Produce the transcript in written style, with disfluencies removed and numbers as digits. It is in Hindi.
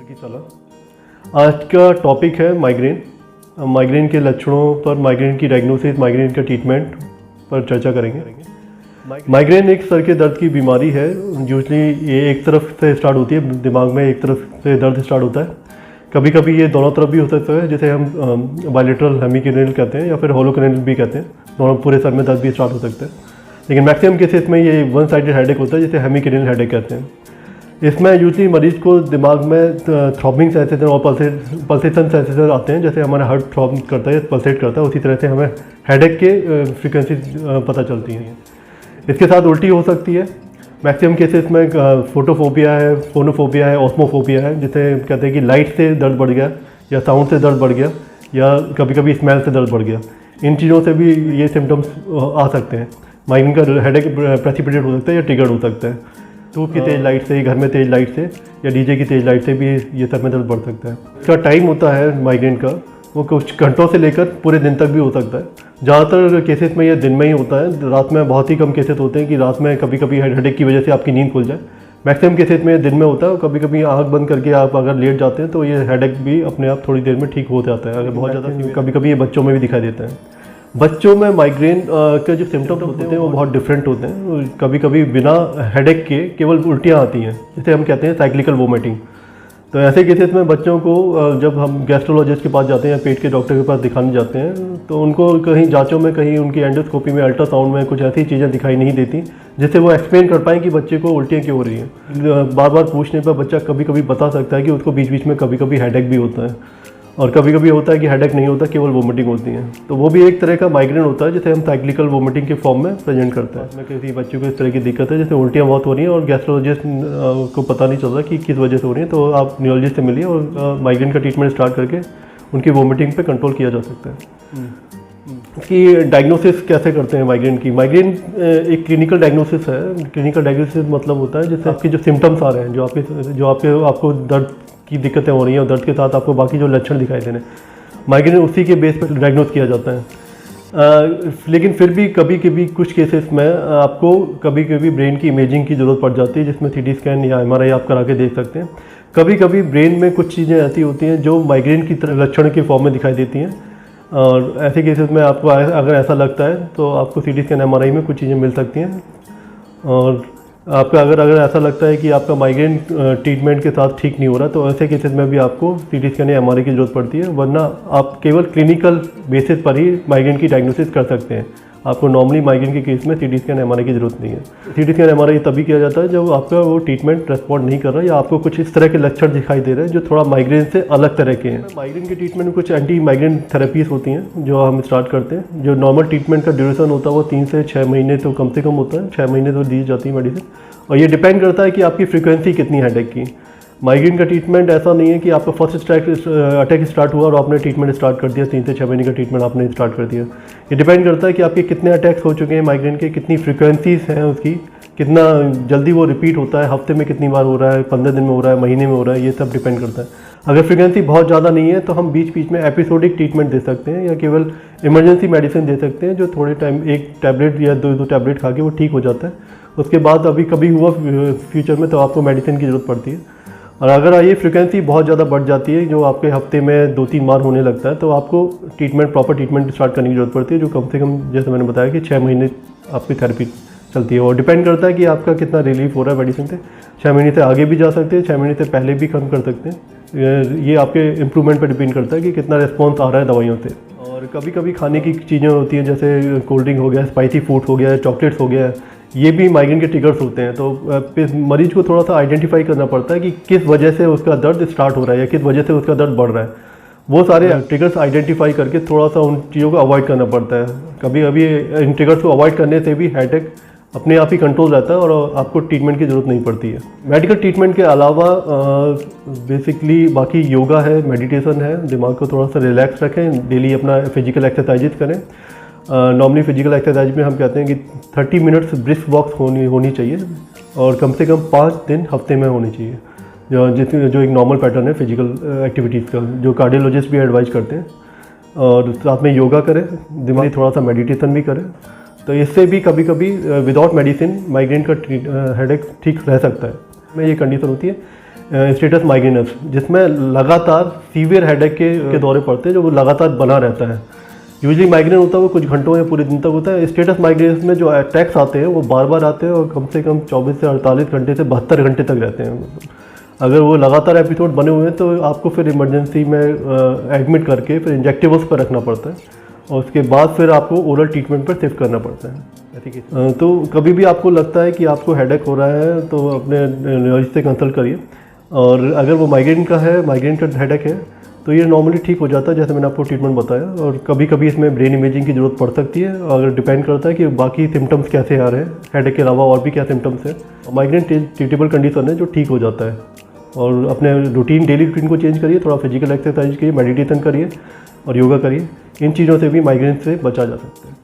की सलाह। आज का टॉपिक है माइग्रेन। माइग्रेन के लक्षणों पर, माइग्रेन की डायग्नोसिस, माइग्रेन का ट्रीटमेंट पर चर्चा करेंगे। माइग्रेन एक सर के दर्द की बीमारी है। यूजली ये एक तरफ से स्टार्ट होती है, दिमाग में एक तरफ से दर्द स्टार्ट होता है। कभी कभी ये दोनों तरफ भी हो सकता है, जिसे हम बायलेटरल हेमिक्रेनियल कहते हैं या फिर होलोक्रेनियल भी कहते हैं। दोनों पूरे सर में दर्द भी स्टार्ट हो सकता है, लेकिन मैक्सिमम केसेस में ये वन साइडेड हेडेक होता है, जिसे हेमिक्रेनियल हेडेक कहते हैं। इसमें यूजली मरीज को दिमाग में थ्रॉबिंग सेंसेशन और पल्सेशन सेंसेशन आते हैं। जैसे हमारा हार्ट थ्रॉब करता है, पल्सेट करता है, उसी तरह से हमें हेडेक के फ्रीक्वेंसी पता चलती हैं। इसके साथ उल्टी हो सकती है। मैक्सिमम केसेस में फोटोफोबिया है, फोनोफोबिया है, ऑस्मोफोबिया है, जिसे कहते हैं कि लाइट से दर्द बढ़ गया या साउंड से दर्द बढ़ गया या कभी कभी स्मेल से दर्द बढ़ गया। इन चीज़ों से भी ये सिम्टम्स आ सकते हैं। माइग्रेन का हेडेक प्रेसिपिटेट हो सकता है या ट्रिगर हो सकता है। धूप की तेज़ लाइट से, घर में तेज़ लाइट से या डीजे की तेज़ लाइट से भी ये सर में दर्द बढ़ सकता है। इसका टाइम होता है माइग्रेन का, वो कुछ घंटों से लेकर पूरे दिन तक भी हो सकता है। ज़्यादातर केसेस में ये दिन में ही होता है। रात में बहुत ही कम केसेस होते हैं कि रात में कभी कभी हेडेक की वजह से आपकी नींद खुल जाए। मैक्सिमम केसेस में दिन में होता है। कभी कभी आँख बंद करके आप अगर लेट जाते हैं तो ये हेडेक भी अपने आप थोड़ी देर में ठीक हो जाता है। अगर बहुत ज़्यादा, कभी कभी ये बच्चों में भी दिखाई देता है। बच्चों में माइग्रेन के जो सिम्टम्स होते हैं वो बहुत डिफरेंट होते हैं। कभी कभी बिना हेडेक के केवल उल्टियाँ आती हैं, जिसे हम कहते हैं साइक्लिकल वोमिटिंग। तो ऐसे केसेस में बच्चों को जब हम गैस्ट्रोलॉजिस्ट के पास जाते हैं या पेट के डॉक्टर के पास दिखाने जाते हैं, तो उनको कहीं जांचों में, कहीं उनकी एंडोस्कोपी में, अल्ट्रासाउंड में कुछ ऐसी चीज़ें दिखाई नहीं देती जिससे वो एक्सप्लेन कर पाएँ कि बच्चे को उल्टियाँ क्यों हो रही हैं। बार बार पूछने पर बच्चा कभी कभी बता सकता है कि उसको बीच बीच में कभी कभी हेडेक भी होता है, और कभी कभी होता है कि हेडेक नहीं होता, केवल वोमिटिंग होती है। तो वो भी एक तरह का माइग्रेन होता है, जिसे हम साइक्लिकल वोमिटिंग के फॉर्म में प्रेजेंट करते हैं। इसमें किसी बच्चे को इस तरह की दिक्कत है, जैसे उल्टियाँ बहुत हो रही हैं और गैस्ट्रोलॉजिस्ट को पता नहीं चल रहा कि किस वजह से हो रही है, तो आप न्यूरोलॉजिस्ट से मिलिए और माइग्रेन का ट्रीटमेंट स्टार्ट करके उनकी वोमिटिंग पर कंट्रोल किया जा सकता है। कि डायग्नोसिस कैसे करते हैं माइग्रेन की? माइग्रेन एक क्लिनिकल डायग्नोसिस है। क्लिनिकल डायग्नोसिस मतलब होता है जैसे आपके जो सिम्टम्स आ रहे हैं, जो आपको दर्द की दिक्कतें हो रही हैं और दर्द के साथ आपको बाकी जो लक्षण दिखाई दे रहे हैं, माइग्रेन उसी के बेस पर डायग्नोस किया जाता है। लेकिन फिर भी कभी कभी कुछ केसेस में आपको कभी कभी ब्रेन की इमेजिंग की ज़रूरत पड़ जाती है, जिसमें सीटी स्कैन या एमआरआई आप करा के देख सकते हैं। कभी कभी ब्रेन में कुछ चीज़ें ऐसी होती हैं जो माइग्रेन की लक्षण के फॉर्म में दिखाई देती हैं, और ऐसे केसेस में आपको अगर ऐसा लगता है तो आपको सीटी स्कैन एमआरआई में कुछ चीज़ें मिल सकती हैं। और आपका अगर ऐसा लगता है कि आपका माइग्रेन ट्रीटमेंट के साथ ठीक नहीं हो रहा, तो ऐसे केसेस में भी आपको सीटी स्कैन या एमआरआई की ज़रूरत पड़ती है। वरना आप केवल क्लिनिकल बेसिस पर ही माइग्रेन की डायग्नोसिस कर सकते हैं। आपको नॉर्मली माइग्रेन के केस में सीटी स्कैन एमआरआई की ज़रूरत नहीं है। सीटी स्कैन एमआरआई तभी किया जाता है जब आपका वो ट्रीटमेंट रेस्पॉन्ड नहीं कर रहा या आपको कुछ इस तरह के लक्षण दिखाई दे रहे हैं जो थोड़ा माइग्रेन से अलग तरह के हैं। माइग्रेन के ट्रीटमेंट में कुछ एंटी माइग्रेन थेरेपीज होती हैं जो हम स्टार्ट करते हैं। जो नॉर्मल ट्रीटमेंट का ड्यूरेशन होता है वो 3 से 6 महीने तो कम से कम होता है। 6 महीने तो दी जाती है मेडिसिन, और ये डिपेंड करता है कि आपकी फ्रीक्वेंसी कितनी हेडेक की। माइग्रेन का ट्रीटमेंट ऐसा नहीं है कि आपका फर्स्ट अटैक स्टार्ट हुआ और आपने ट्रीटमेंट स्टार्ट कर दिया, 3 से 6 महीने का ट्रीटमेंट आपने स्टार्ट कर दिया। ये डिपेंड करता है कि आपके कितने अटैक्स हो चुके हैं माइग्रेन के, कितनी फ्रीक्वेंसीज हैं उसकी, कितना जल्दी वो रिपीट होता है, हफ्ते में कितनी बार हो रहा है, 15 दिन में हो रहा है, महीने में हो रहा है, ये सब डिपेंड करता है। अगर फ्रीक्वेंसी बहुत ज़्यादा नहीं है तो हम बीच बीच में एपिसोडिक ट्रीटमेंट दे सकते हैं या केवल इमरजेंसी मेडिसिन दे सकते हैं, जो थोड़े टाइम एक टैबलेट या दो टैबलेट खा के वो ठीक हो जाता है। उसके बाद अभी कभी हुआ फ्यूचर में तो आपको मेडिसिन की ज़रूरत पड़ती है। और अगर ये फ्रीक्वेंसी बहुत ज़्यादा बढ़ जाती है, जो आपके हफ्ते में 2-3 बार होने लगता है, तो आपको प्रॉपर ट्रीटमेंट स्टार्ट करने की ज़रूरत पड़ती है, जो कम से कम, जैसे मैंने बताया, कि 6 महीने आपकी थेरेपी चलती है। और डिपेंड करता है कि आपका कितना रिलीफ हो रहा है मेडिसिन से। 6 महीने से आगे भी जा सकते हैं, 6 महीने से पहले भी कम कर सकते हैं। ये आपके इम्प्रूवमेंट पर डिपेंड करता है कि कितना रिस्पॉन्स आ रहा है दवाइयों से। और कभी कभी खाने की चीज़ें होती हैं, जैसे कोल्ड ड्रिंक हो गया, स्पाइसी फूड हो गया, चॉकलेट्स हो गया, ये भी माइग्रेन के ट्रिगर्स होते हैं। तो मरीज को थोड़ा सा आइडेंटिफाई करना पड़ता है कि किस वजह से उसका दर्द स्टार्ट हो रहा है या किस वजह से उसका दर्द बढ़ रहा है। वो सारे ट्रिगर्स आइडेंटिफाई करके थोड़ा सा उन चीज़ों को अवॉइड करना पड़ता है। कभी कभी इन ट्रिगर्स को अवॉइड करने से भी हेडेक अपने आप ही कंट्रोल रहता है और आपको ट्रीटमेंट की ज़रूरत नहीं पड़ती है। मेडिकल ट्रीटमेंट के अलावा बेसिकली बाकी योगा है, मेडिटेशन है। दिमाग को थोड़ा सा रिलैक्स रखें, डेली अपना फिजिकल एक्सरसाइजेज करें। नॉर्मली फिजिकल एक्सरसाइज में हम कहते हैं कि 30 मिनट्स ब्रिस्क वॉक्स होनी चाहिए, और कम से कम 5 दिन हफ्ते में होनी चाहिए, जो एक नॉर्मल पैटर्न है फिजिकल एक्टिविटीज़ का, जो कार्डियोलॉजिस्ट भी एडवाइज करते हैं। और साथ में योगा करें, दिमागी थोड़ा सा मेडिटेशन भी करें। तो इससे भी कभी कभी विदाउट मेडिसिन माइग्रेन का हेडेक ठीक रह सकता है। में ये कंडीशन होती है। स्टेटस माइग्रेनस, जिसमें लगातार सीवियर हेडेक के दौरे पड़ते हैं जो वो लगातार बना रहता है। यूजली माइग्रेन होता है वो कुछ घंटों या पूरे दिन तक होता है। स्टेटस माइग्रेनस में जो अटैक्स आते हैं वो बार बार आते हैं और कम से कम 24 से 48 घंटे से 72 घंटे तक रहते हैं। अगर वो लगातार एपिसोड बने हुए हैं तो आपको फिर इमरजेंसी में एडमिट करके फिर इंजेक्टिवल्स पर रखना पड़ता है और उसके बाद फिर आपको ओरल ट्रीटमेंट पर शिफ्ट करना पड़ता है। तो कभी भी आपको लगता है कि आपको हेडेक हो रहा है तो अपने न्यूरोलॉजिस्ट से कंसल्ट करिए। और अगर वो माइग्रेन का हेडेक है तो ये नॉर्मली ठीक हो जाता है, जैसे मैंने आपको ट्रीटमेंट बताया। और कभी कभी इसमें ब्रेन इमेजिंग की ज़रूरत पड़ सकती है, अगर डिपेंड करता है कि बाकी सिम्टम्स कैसे आ रहे हैं, हेडेक के अलावा और भी क्या सिम्टम्स हैं। माइग्रेन ट्रीटेबल कंडीशन है जो ठीक हो जाता है। और अपने डेली रूटीन को चेंज करिए, थोड़ा फिजिकल एक्सरसाइज करिए, मेडिटेशन करिए और योगा करिए। इन चीज़ों से भी माइग्रेन से बचा जा सकता है।